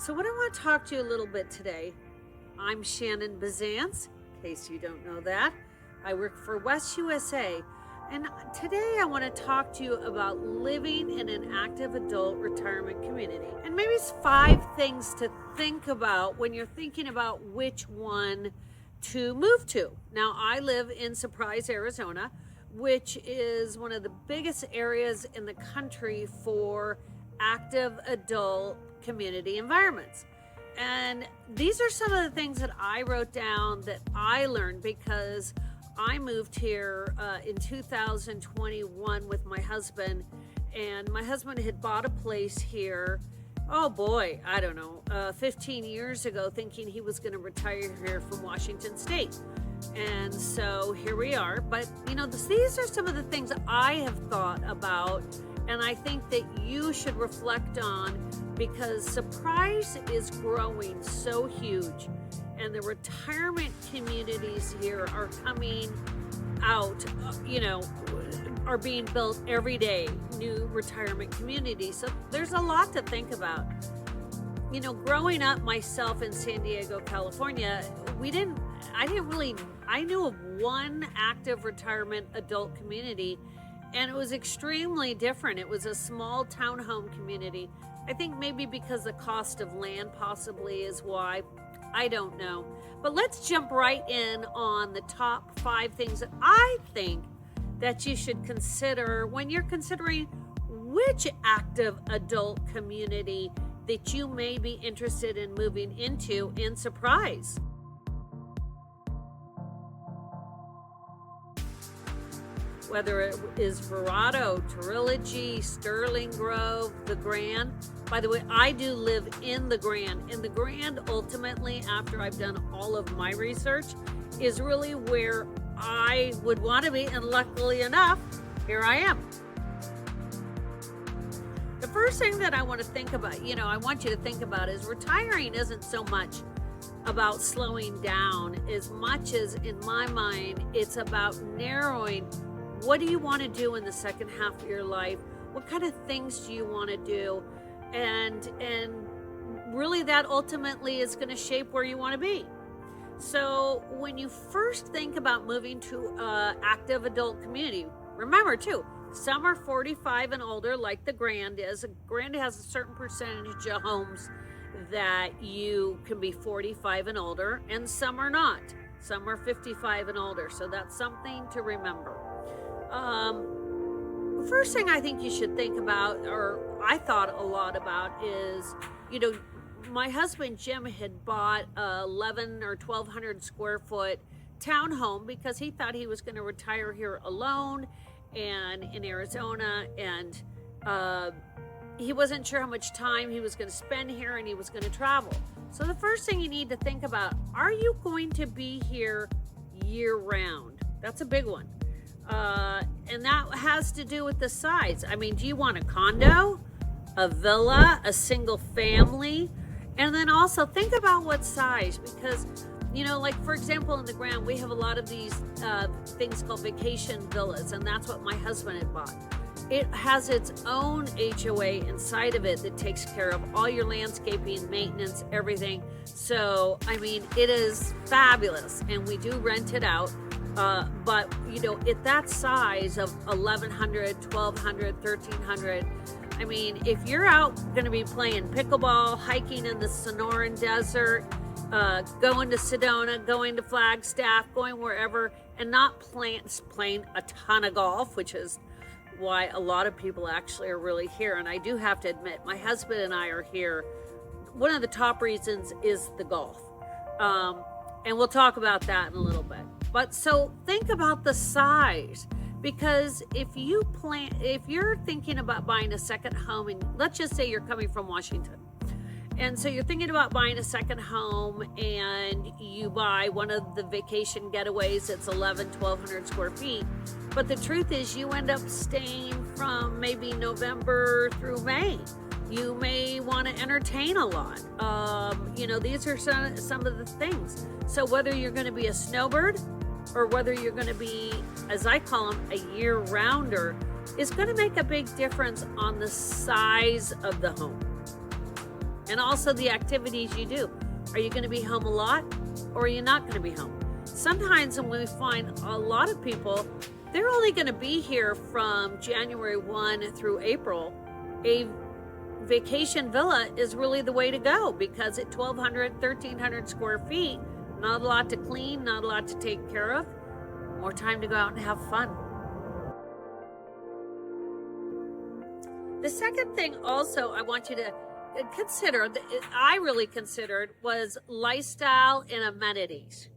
So what I want to talk to you a little bit today, I'm Shannon Biszantz, in case you don't know that. I work for West USA, and today I want to talk to you about living in an active adult retirement community. And maybe it's 5 things to think about when you're thinking about which one to move to. Now, I live in Surprise, Arizona, which is one of the biggest areas in the country for active adult community environments. And these are some of the things that I wrote down that I learned because I moved here in 2021 with my husband, and my husband had bought a place here, oh boy, I don't know, 15 years ago, thinking he was going to retire here from Washington State. And so here we are. But you know, these are some of the things that I have thought about, and I think that you should reflect on, because Surprise is growing so huge, and the retirement communities here are coming out, are being built every day, new retirement communities. So there's a lot to think about. You know, growing up myself in San Diego, California, I knew of one active retirement adult community, and it was extremely different. It was a small townhome community. I think maybe because the cost of land possibly is why. I don't know. But let's jump right in on the top 5 things that I think that you should consider when you're considering which active adult community that you may be interested in moving into in Surprise. Whether it is Verrado, Trilogy, Sterling Grove, the Grand. By the way, I do live in the Grand. And the Grand, ultimately, after I've done all of my research, is really where I would want to be. And luckily enough, here I am. The first thing that I want to think about, I want you to think about is retiring isn't so much about slowing down as much as, in my mind, it's about narrowing. What do you want to do in the second half of your life? What kind of things do you want to do? And really that ultimately is going to shape where you want to be. So when you first think about moving to an active adult community, remember too, some are 45 and older, like the Grand is. The Grand has a certain percentage of homes that you can be 45 and older, and some are not. Some are 55 and older, so that's something to remember. First thing I think you should think about, or I thought a lot about, is, my husband Jim had bought a 11 or 1,200 square foot townhome because he thought he was going to retire here alone and in Arizona, and he wasn't sure how much time he was going to spend here, and he was going to travel. So the first thing you need to think about, are you going to be here year round? That's a big one. And that has to do with the size. I mean, do you want a condo, a villa, a single family? And then also think about what size, because, like for example, in the Grand, we have a lot of these things called vacation villas, and that's what my husband had bought. It has its own HOA inside of it that takes care of all your landscaping, maintenance, everything. So, I mean, it is fabulous, and we do rent it out. But, at that size of 1,100, 1,200, 1,300, I mean, if you're out going to be playing pickleball, hiking in the Sonoran Desert, going to Sedona, going to Flagstaff, going wherever, and not playing a ton of golf, which is why a lot of people actually are really here. And I do have to admit, my husband and I are here. One of the top reasons is the golf. And we'll talk about that in a little bit. But so think about the size, because if you're thinking about buying a second home, and let's just say you're coming from Washington, and so you're thinking about buying a second home, and you buy one of the vacation getaways that's 1,200 square feet, but the truth is you end up staying from maybe November through May. You may want to entertain a lot. These are some of the things. So whether you're going to be a snowbird or whether you're going to be, as I call them, a year-rounder, is going to make a big difference on the size of the home. And also the activities you do. Are you going to be home a lot, or are you not going to be home? Sometimes when we find a lot of people, they're only going to be here from January 1 through April. A vacation villa is really the way to go, because at 1,200, 1,300 square feet, not a lot to clean, not a lot to take care of, more time to go out and have fun. The second thing also I want you to consider, that I really considered, was lifestyle and amenities.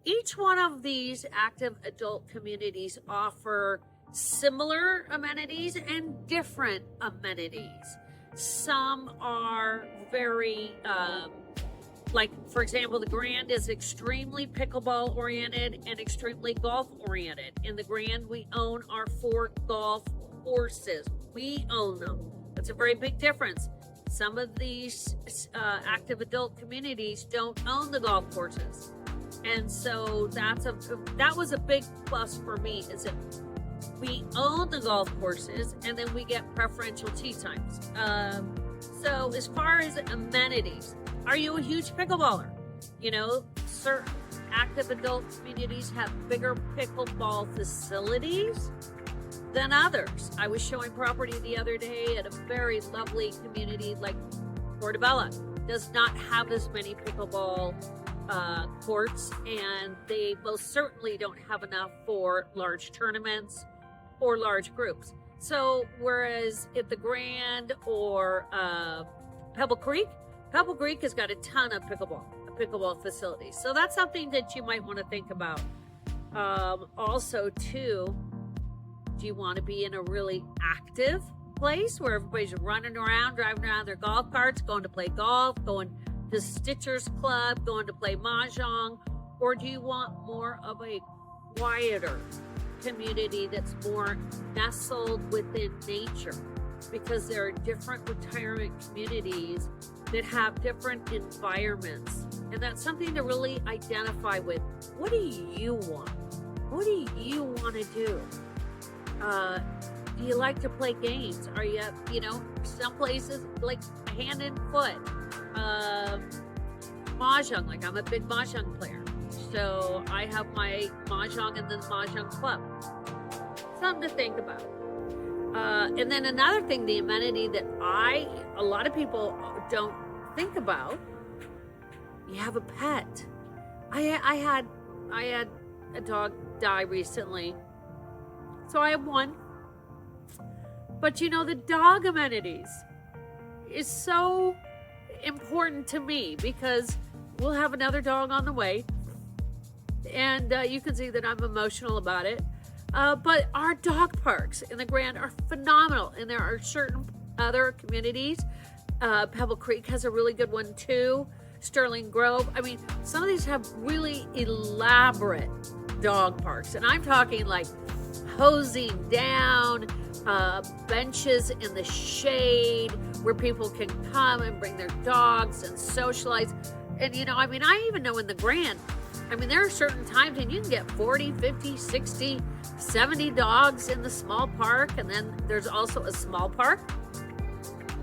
Each one of these active adult communities offer similar amenities and different amenities. Some are very, like, for example, the Grand is extremely pickleball oriented and extremely golf oriented. In the Grand, we own our 4 golf courses. We own them. That's a very big difference. Some of these active adult communities don't own the golf courses. And so that was a big plus for me, is that we own the golf courses and then we get preferential tee times. So as far as amenities, are you a huge pickleballer? You know, certain active adult communities have bigger pickleball facilities than others. I was showing property the other day at a very lovely community like Portobello. Does not have as many pickleball courts, and they most certainly don't have enough for large tournaments or large groups. So whereas at the Grand or Pebble Creek has got a ton of pickleball facilities. So that's something that you might want to think about. Also too, do you want to be in a really active place where everybody's running around, driving around their golf carts, going to play golf, going to Stitcher's Club, going to play mahjong? Or do you want more of a quieter community that's more nestled within nature? Because there are different retirement communities that have different environments, and that's something to really identify with. What do you want? What do you want to do? Do you like to play games? Are you, some places like hand and foot, mahjong, like I'm a big mahjong player. So I have my mahjong and then mahjong club. Something to think about. And then another thing, the amenity that a lot of people don't think about, you have a pet. I had a dog die recently. So I have one. But the dog amenities is so important to me, because we'll have another dog on the way. And you can see that I'm emotional about it. But our dog parks in the Grand are phenomenal. And there are certain other communities. Pebble Creek has a really good one too. Sterling Grove. I mean, some of these have really elaborate dog parks. And I'm talking like hosing down, benches in the shade where people can come and bring their dogs and socialize. And I even know in the Grand, there are certain times and you can get 40, 50, 60, 70 dogs in the small park. And then there's also a small park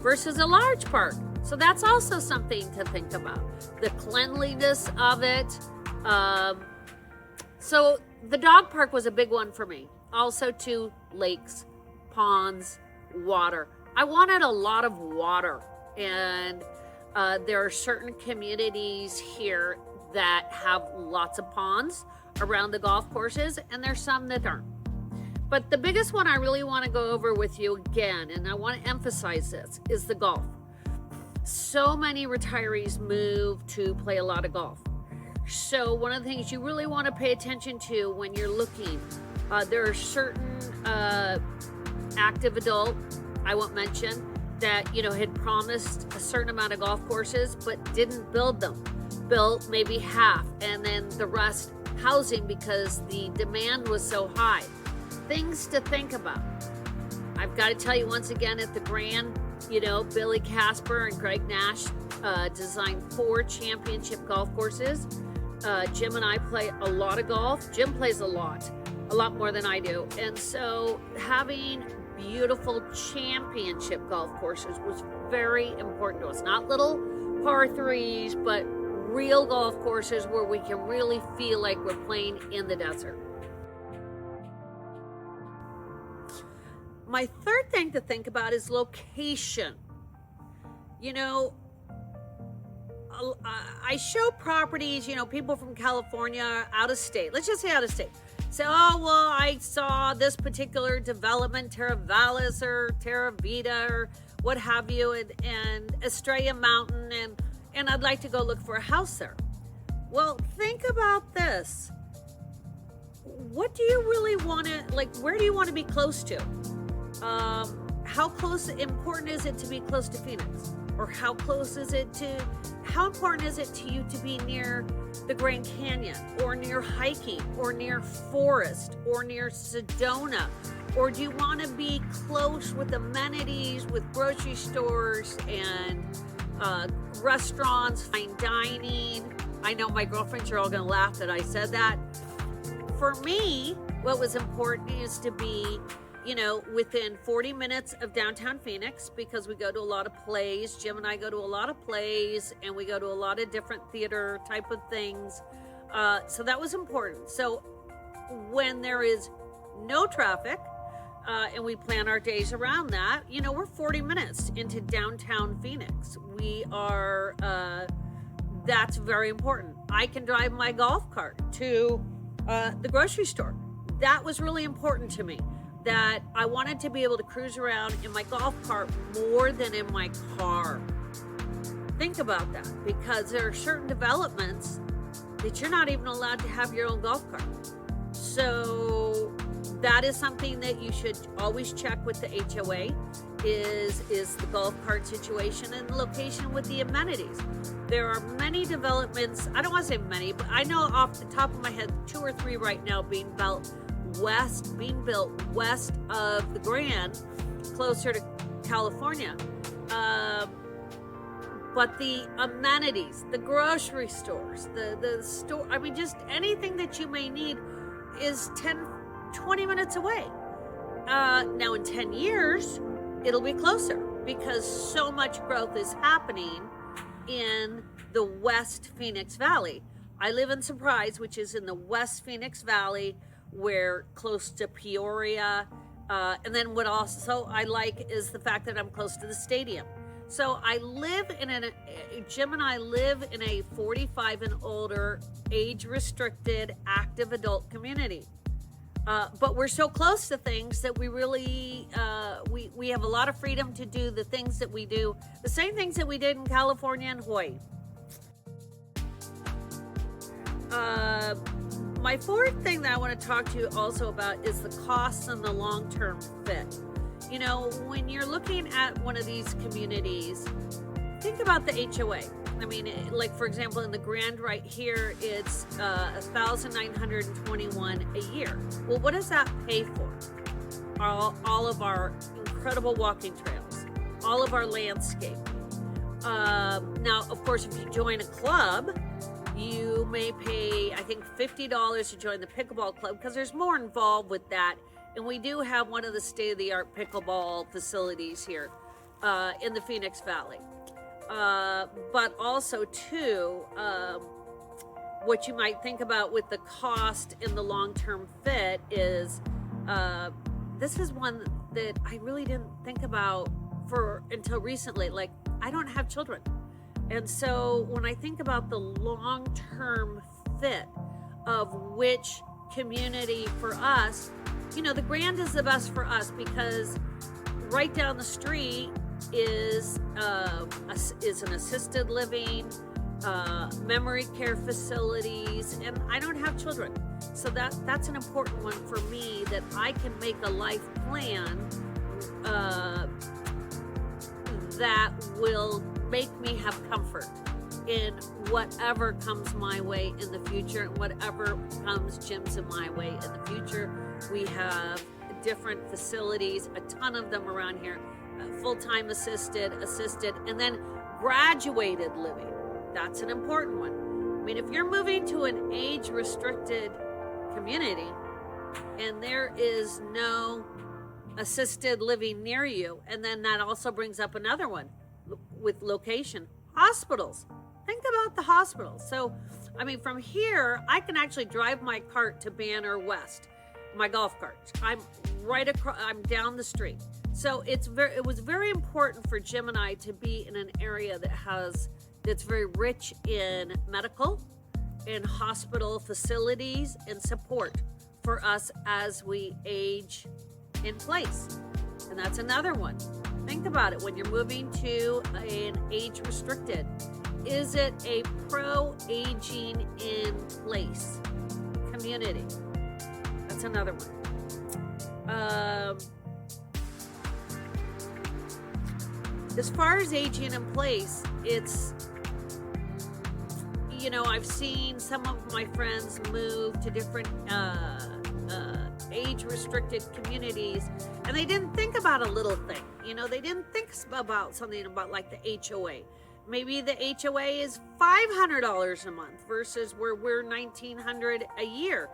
versus a large park. So that's also something to think about. The cleanliness of it. So the dog park was a big one for me. Also to lakes, ponds, water. I wanted a lot of water. And there are certain communities here that have lots of ponds around the golf courses, and there's some that aren't. But the biggest one I really want to go over with you again, and I want to emphasize this, is the golf. So many retirees move to play a lot of golf. So one of the things you really want to pay attention to when you're looking, there are certain active adult, I won't mention, that had promised a certain amount of golf courses but didn't build them. Built maybe half, and then the rest housing because the demand was so high. Things to think about. I've got to tell you once again, at the Grand, Billy Casper and Greg Nash designed 4 championship golf courses. Jim and I play a lot of golf. Jim plays a lot more than I do. And so having beautiful championship golf courses was very important to us. Not little par threes, but real golf courses where we can really feel like we're playing in the desert. My third thing to think about is location. You know, I show properties, you know, people from California, out of state. Let's just say out of state. Say, oh, well, I saw this particular development, Terra Vallis or Terra Vita or what have you, and Estrella Mountain, and I'd like to go look for a house there. Well, think about this. What do you really want to, like, where do you want to be close to? How important is it to be close to Phoenix? Or how important is it to you to be near the Grand Canyon, or near hiking, or near forest, or near Sedona? Or do you want to be close with amenities, with grocery stores and restaurants, fine dining? I know my girlfriends are all going to laugh that I said that. For me, what was important is to be, you know, within 40 minutes of downtown Phoenix, because we go to a lot of plays. Jim and I go to a lot of plays, and we go to a lot of different theater type of things. So that was important. So when there is no traffic, and we plan our days around that, you know, we're 40 minutes into downtown Phoenix. We are, that's very important. I can drive my golf cart to the grocery store. That was really important to me, that I wanted to be able to cruise around in my golf cart more than in my car. Think about that, because there are certain developments that you're not even allowed to have your own golf cart. So that is something that you should always check with the HOA, is the golf cart situation and the location with the amenities. There are many developments, I don't want to say many, but I know off the top of my head 2 or 3 right now being built west of the Grand, closer to California. But the amenities, the grocery stores, the store, I mean, just anything that you may need is 10-20 minutes away. Now in 10 years, it'll be closer, because so much growth is happening in the West Phoenix Valley. I live in Surprise, which is in the West Phoenix Valley, where close to Peoria. And then what also I like is the fact that I'm close to the stadium. So I live Jim and I live in a 45 and older, age-restricted, active adult community. But we're so close to things that we really, we have a lot of freedom to do the things that we do, the same things that we did in California and Hawaii. My fourth thing that I want to talk to you also about is the costs and the long-term fit. You know, when you're looking at one of these communities, think about the HOA. I mean, like for example, in the Grand right here, it's $1,921 a year. Well, what does that pay for? All of our incredible walking trails, all of our landscape. Now, of course, if you join a club, you may pay, I think, $50 to join the pickleball club, because there's more involved with that. And we do have one of the state-of-the-art pickleball facilities here in the Phoenix Valley. But also, too, what you might think about with the cost and the long-term fit is, this is one that I really didn't think about until recently. Like, I don't have children. And so when I think about the long-term fit of which community for us, you know, the Grand is the best for us, because right down the street is an assisted living, memory care facilities, and I don't have children. So that's an important one for me, that I can make a life plan that will make me have comfort in whatever comes my way in the future, and whatever comes Jim's in my way in the future. We have different facilities, a ton of them around here, full-time assisted, and then graduated living. That's an important one. I mean, if you're moving to an age-restricted community and there is no assisted living near you, and then that also brings up another one, with location. Hospitals. Think about the hospitals. So, I mean, from here, I can actually drive my cart to Banner West, my golf cart. I'm right across, I'm down the street. So it was very important for Jim and I to be in an area that's very rich in medical, in hospital facilities, and support for us as we age in place. And that's another one. Think about it when you're moving to an age restricted. Is it a pro-aging in place community? That's another one. As far as aging in place, it's, I've seen some of my friends move to different age-restricted communities, and they didn't think about a little thing. They didn't think about something about like the HOA. Maybe the HOA is $500 a month versus where we're $1,900 a year.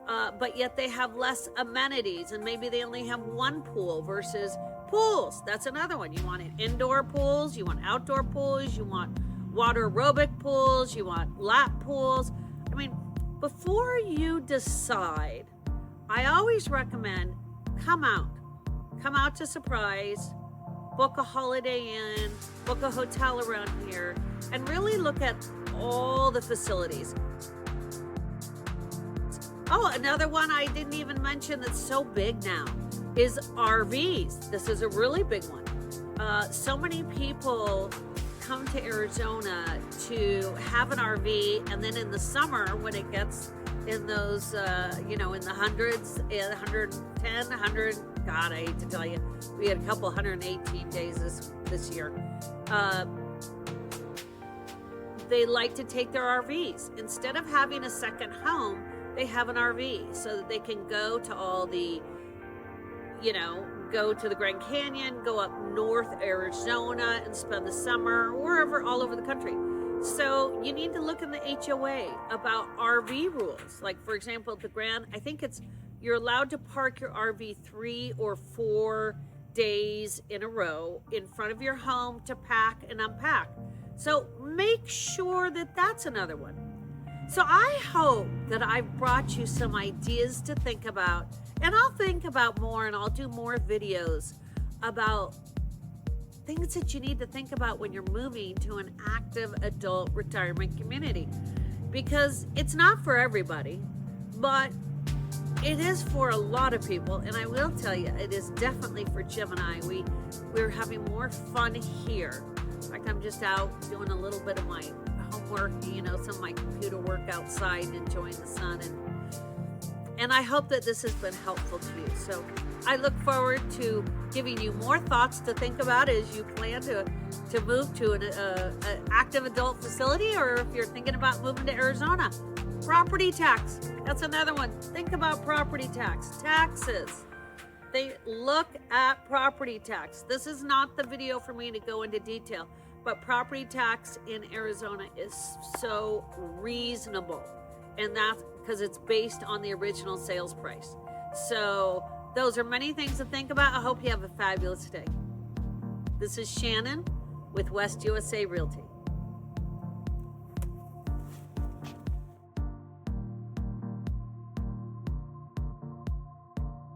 But yet they have less amenities, and maybe they only have one pool versus pools. That's another one. You want indoor pools, you want outdoor pools, you want water aerobic pools, you want lap pools. I mean, before you decide, I always recommend come out to Surprise, book a Holiday Inn, book a hotel around here, and really look at all the facilities. Oh, another one I didn't even mention that's so big now is RVs. This is a really big one. So many people come to Arizona to have an RV, and then in the summer when it gets in those, in the hundreds, 110, 100, God, I hate to tell you, we had a couple 118 days this year. They like to take their RVs. Instead of having a second home, they have an RV so that they can go to all the, go to the Grand Canyon, go up north Arizona and spend the summer, wherever, all over the country. So you need to look in the HOA about RV rules. Like, for example, the Grand, I think you're allowed to park your RV 3 or 4 days in a row in front of your home to pack and unpack. So make sure that that's another one. So I hope that I've brought you some ideas to think about, and I'll think about more, and I'll do more videos about things that you need to think about when you're moving to an active adult retirement community, because it's not for everybody, but it is for a lot of people. And I will tell you, it is definitely for Jim and I. We're having more fun here. In fact, I'm just out doing a little bit of my homework, some of my computer work outside, enjoying the sun, and I hope that this has been helpful to you. So I look forward to giving you more thoughts to think about as you plan to move to an active adult facility, or if you're thinking about moving to Arizona. Property tax, that's another one. Think about property taxes. They look at property tax. This is not the video for me to go into detail, but property tax in Arizona is so reasonable, and that's because it's based on the original sales price. So those are many things to think about. I hope you have a fabulous day. This is Shannon with West USA Realty.